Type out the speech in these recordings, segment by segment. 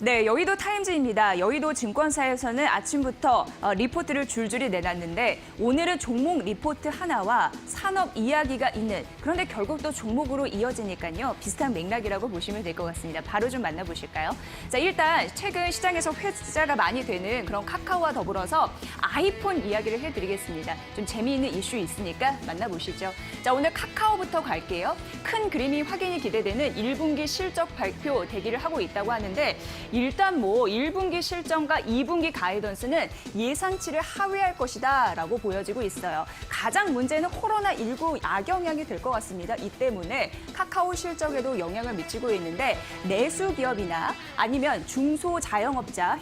네, 여의도 타임즈입니다. 여의도 증권사에서는 아침부터 리포트를 줄줄이 내놨는데 오늘은 종목 리포트 하나와 산업 이야기가 있는, 그런데 결국 또 종목으로 이어지니까요. 비슷한 맥락이라고 보시면 될 것 같습니다. 바로 좀 만나보실까요? 자, 일단 최근 시장에서 회자가 많이 되는 그런 카카오와 더불어서 아이폰 이야기를 해드리겠습니다. 좀 재미있는 이슈 있으니까 만나보시죠. 자, 오늘 카카오부터 갈게요. 큰 그림이 확인이 기대되는 1분기 실적 발표 대기를 하고 있다고 하는데 일단 1분기 실적과 2분기 가이던스는 예상치를 하회할 것이다라고 보여지고 있어요. 가장 문제는 코로나19 악영향이 될 것 같습니다. 이 때문에 카카오 실적에도 영향을 미치고 있는데 내수 기업이나 아니면 중소자영업자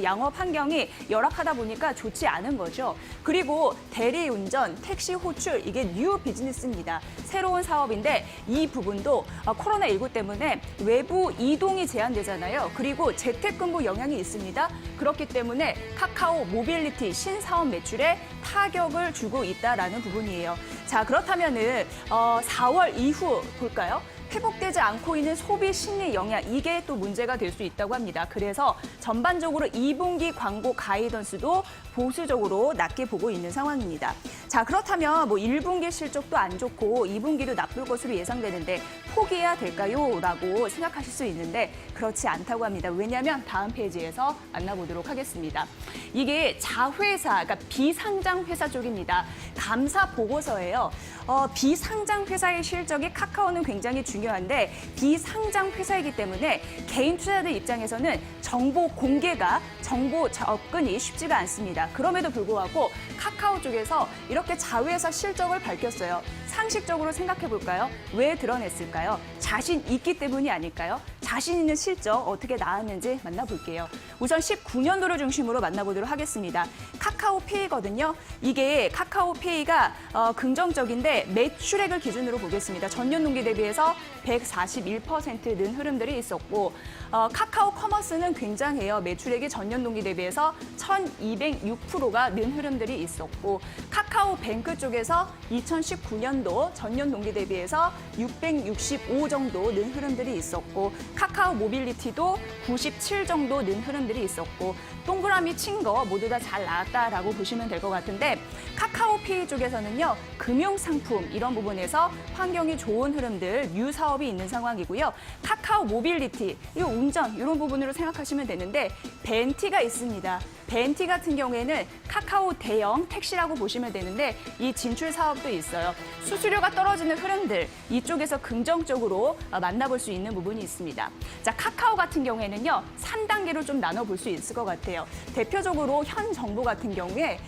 영업 환경이 열악하다 보니까 좋지 않은 거죠. 그리고 대리운전, 택시 호출, 이게 뉴 비즈니스입니다. 새로운 사업인데 이 부분도 코로나19 때문에 외부 이동이 제한되잖아요. 그리고 재택근무 영향이 있습니다. 그렇기 때문에 카카오 모빌리티 신사업 매출에 타격을 주고 있다라는 부분이에요. 자, 그렇다면은 4월 이후 볼까요? 회복되지 않고 있는 소비 심리 영향, 이게 또 문제가 될 수 있다고 합니다. 그래서 전반적으로 2분기 광고 가이던스도 보수적으로 낮게 보고 있는 상황입니다. 자, 그렇다면 1분기 실적도 안 좋고 2분기도 나쁠 것으로 예상되는데 포기해야 될까요? 라고 생각하실 수 있는데 그렇지 않다고 합니다. 왜냐하면 다음 페이지에서 만나보도록 하겠습니다. 이게 자회사, 그러니까 비상장 회사 쪽입니다. 감사 보고서예요. 비상장 회사의 실적이 카카오는 굉장히 중요한데 비상장 회사이기 때문에 개인 투자자들 입장에서는 정보 공개가, 정보 접근이 쉽지가 않습니다. 그럼에도 불구하고 카카오 쪽에서 이렇게 자회사 실적을 밝혔어요. 상식적으로 생각해 볼까요? 왜 드러냈을까요? 자신 있기 때문이 아닐까요? 자신 있는 실적 어떻게 나왔는지 만나볼게요. 우선 19년도를 중심으로 만나보도록 하겠습니다. 카카오페이거든요. 이게 카카오페이가 긍정적인데 매출액을 기준으로 보겠습니다. 전년 동기 대비해서 141% 는 흐름들이 있었고 카카오 커머스는 굉장해요. 매출액이 전년 동기 대비해서 1206%가 는 흐름들이 있었고 카카오뱅크 쪽에서 2019년도 전년 동기 대비해서 665 정도 는 흐름들이 있었고 카카오 모빌리티도 97 정도 는 흐름들이 있었고 동그라미 친 거 모두 다 잘 나왔다라고 보시면 될 것 같은데 카카오페이 쪽에서는요. 금융상품 이런 부분에서 환경이 좋은 흐름들, 뉴 사업이 있는 상황이고요. 카카오 모빌리티, 이 운전 이런 부분으로 생각하시면 되는데 벤티가 있습니다. 벤티 같은 경우에는 카카오 대형 택시라고 보시면 되는데 이 진출 사업도 있어요. 수수료가 떨어지는 흐름들 이쪽에서 긍정적으로 만나볼 수 있는 부분이 있습니다. 자, 카카오 같은 경우에는요. 3단계로 좀 나눠볼 수 있을 것 같아요. 대표적으로 현 정부 같은 경우에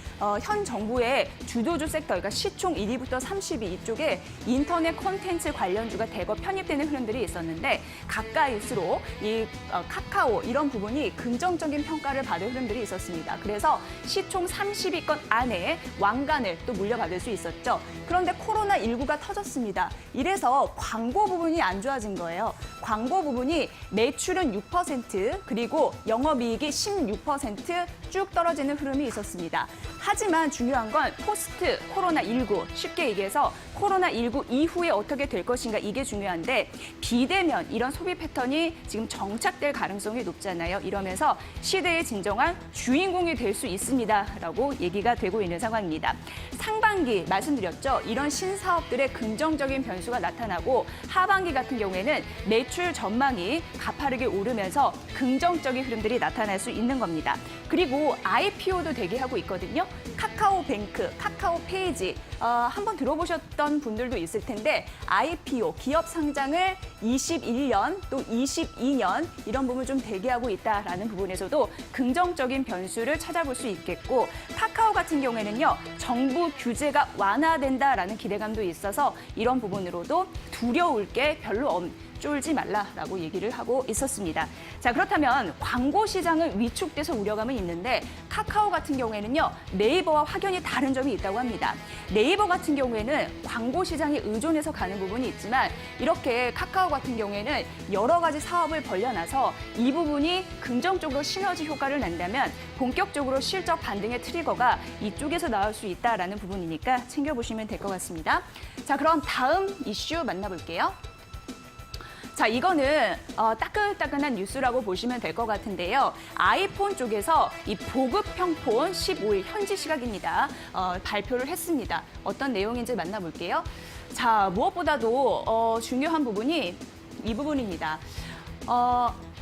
현 정부의 주도주 섹터, 그러니까 시총 1위부터 30위 이쪽에 인터넷 콘텐츠 관련주가 대거 편입되는 흐름들이 있었는데 가까이일수록 이 카카오 이런 부분이 긍정적인 평가를 받을 흐름들이 있었습니다. 그래서 시총 30위권 안에 왕관을 또 물려받을 수 있었죠. 그런데 코로나19가 터졌습니다. 이래서 광고 부분이 안 좋아진 거예요. 광고 부분이 매출은 6% 그리고 영업이익이 16% 쭉 떨어지는 흐름이 있었습니다. 하지만 중요한 건 포스트 코로나19, 쉽게 얘기해서 코로나19 이후에 어떻게 될 것인가 이게 중요한데 비대면 이런 소비 패턴이 지금 정착될 가능성이 높잖아요. 이러면서 시대의 진정한 주인공이 될 수 있습니다라고 얘기가 되고 있는 상황입니다. 상반기 말씀드렸죠. 이런 신사업들의 긍정적인 변수가 나타나고 하반기 같은 경우에는 매출 전망이 가파르게 오르면서 긍정적인 흐름들이 나타날 수 있는 겁니다. 그리고 IPO도 대기하고 있거든요. 카카오뱅크, 카카오페이지 한번 들어보셨던 분들도 있을 텐데 IPO, 기업 상장을 21년 또 22년 이런 부분 좀 대기하고 있다라는 부분에서도 긍정적인 변수를 찾아볼 수 있겠고 카카오 같은 경우에는요. 정부 규제가 완화된다라는 기대감도 있어서 이런 부분으로도 두려울 게 별로 쫄지 말라라고 얘기를 하고 있었습니다. 자, 그렇다면 광고 시장은 위축돼서 우려감은 있는데 카카오 같은 경우에는요. 네이버와 확연히 다른 점이 있다고 합니다. 네이버 같은 경우에는 광고 시장에 의존해서 가는 부분이 있지만 이렇게 카카오 같은 경우에는 여러 가지 사업을 벌려놔서 이 부분이 긍정적으로 시너지 효과를 낸다면 본격적으로 실적 반등의 트리거가 이쪽에서 나올 수 있다라는 부분이니까 챙겨보시면 될 것 같습니다. 자, 그럼 다음 이슈 만나볼게요. 자, 이거는 따끈따끈한 뉴스라고 보시면 될 것 같은데요. 아이폰 쪽에서 이 보급형 폰 15일 현지 시각입니다. 발표를 했습니다. 어떤 내용인지 만나볼게요. 자, 무엇보다도 중요한 부분이 이 부분입니다.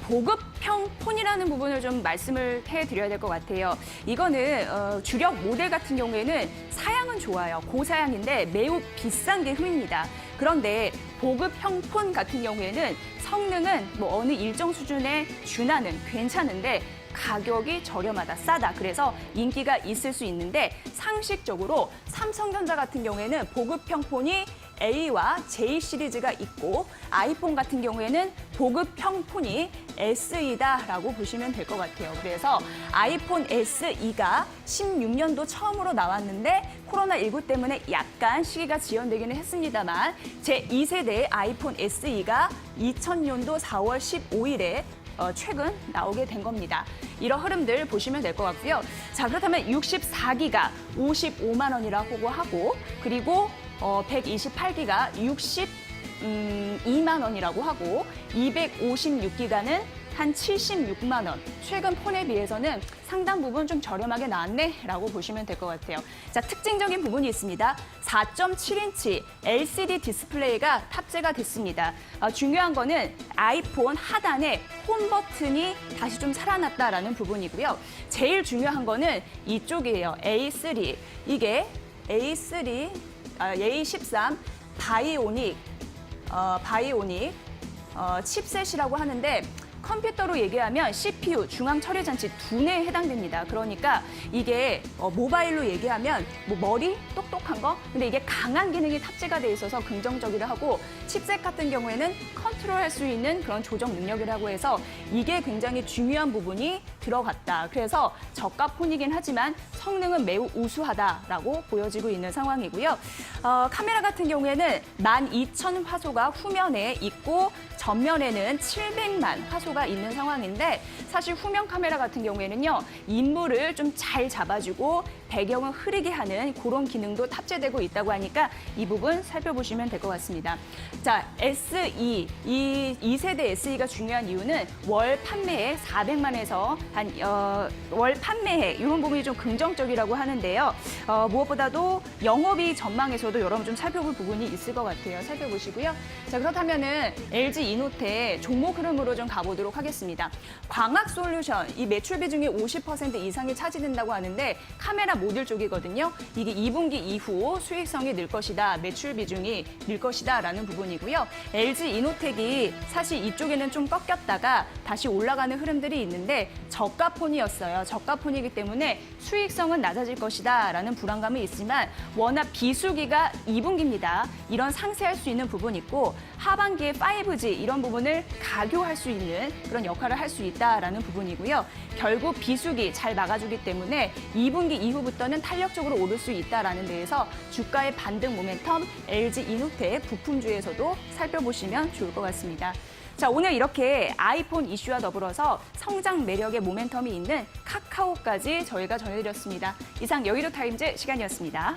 보급형 폰이라는 부분을 좀 말씀을 해드려야 될 것 같아요. 이거는 주력 모델 같은 경우에는 사양은 좋아요. 고사양인데 매우 비싼 게 흠입니다. 그런데 보급형 폰 같은 경우에는 성능은 뭐 어느 일정 수준에 준하는 괜찮은데 가격이 저렴하다, 싸다. 그래서 인기가 있을 수 있는데 상식적으로 삼성전자 같은 경우에는 보급형 폰이 A와 J 시리즈가 있고 아이폰 같은 경우에는 보급형 폰이 SE다라고 보시면 될 것 같아요. 그래서 아이폰 SE가 16년도 처음으로 나왔는데 코로나19 때문에 약간 시기가 지연되기는 했습니다만 제2세대의 아이폰 SE가 2000년도 4월 15일에 최근 나오게 된 겁니다. 이런 흐름들 보시면 될 것 같고요. 자, 그렇다면 64기가 55만 원이라고 하고 그리고 128기가 62만 원이라고 하고 256기가는 한 76만 원. 최근 폰에 비해서는 상당 부분 좀 저렴하게 나왔네라고 보시면 될 것 같아요. 자, 특징적인 부분이 있습니다. 4.7인치 LCD 디스플레이가 탑재가 됐습니다. 중요한 거는 아이폰 하단에 홈 버튼이 다시 좀 살아났다라는 부분이고요. 제일 중요한 거는 이쪽이에요. A3. 이게 A13 바이오닉 칩셋이라고 하는데 컴퓨터로 얘기하면 CPU, 중앙처리장치 두뇌에 해당됩니다. 그러니까 이게 모바일로 얘기하면 뭐 머리? 똑똑한 거? 근데 이게 강한 기능이 탑재가 돼 있어서 긍정적이라 하고 칩셋 같은 경우에는 컨트롤할 수 있는 그런 조정 능력이라고 해서 이게 굉장히 중요한 부분이 들어갔다. 그래서 저가 폰이긴 하지만 성능은 매우 우수하다라고 보여지고 있는 상황이고요. 카메라 같은 경우에는 12,000화소가 후면에 있고 전면에는 700만 화소가 있는 상황인데 사실 후면 카메라 같은 경우에는요. 인물을 좀 잘 잡아주고 배경을 흐리게 하는 그런 기능도 탑재되고 있다고 하니까 이 부분 살펴보시면 될 것 같습니다. 자, SE, 이 2세대 SE가 중요한 이유는 월 판매에 400만에서 월 판매에 이런 부분이 좀 긍정적이라고 하는데요. 무엇보다도 영업이익 전망에서도 여러분 좀 살펴볼 부분이 있을 것 같아요. 살펴보시고요. 자, 그렇다면은 LG 이노텍 종목 흐름으로 좀 가보도록 하겠습니다. 광학솔루션, 이 매출 비중이 50% 이상이 차지된다고 하는데 카메라 모듈 쪽이거든요. 이게 2분기 이후 수익성이 늘 것이다, 매출 비중이 늘 것이다라는 부분이고요. LG 이노텍이 사실 이쪽에는 좀 꺾였다가 다시 올라가는 흐름들이 있는데 저가 폰이었어요. 저가 폰이기 때문에 수익성은 낮아질 것이다라는 불안감이 있지만 워낙 비수기가 2분기입니다. 이런 상쇄할 수 있는 부분이 있고 하반기에 5G 이런 부분을 가교할 수 있는 그런 역할을 할 수 있다라는 부분이고요. 결국 비수기 잘 막아주기 때문에 2분기 이후부터는 탄력적으로 오를 수 있다라는 데에서 주가의 반등 모멘텀 LG 이노텍 부품주에서도 살펴보시면 좋을 것 같습니다. 자, 오늘 이렇게 아이폰 이슈와 더불어서 성장 매력의 모멘텀이 있는 카카오까지 저희가 전해드렸습니다. 이상 여의도 타임즈 시간이었습니다.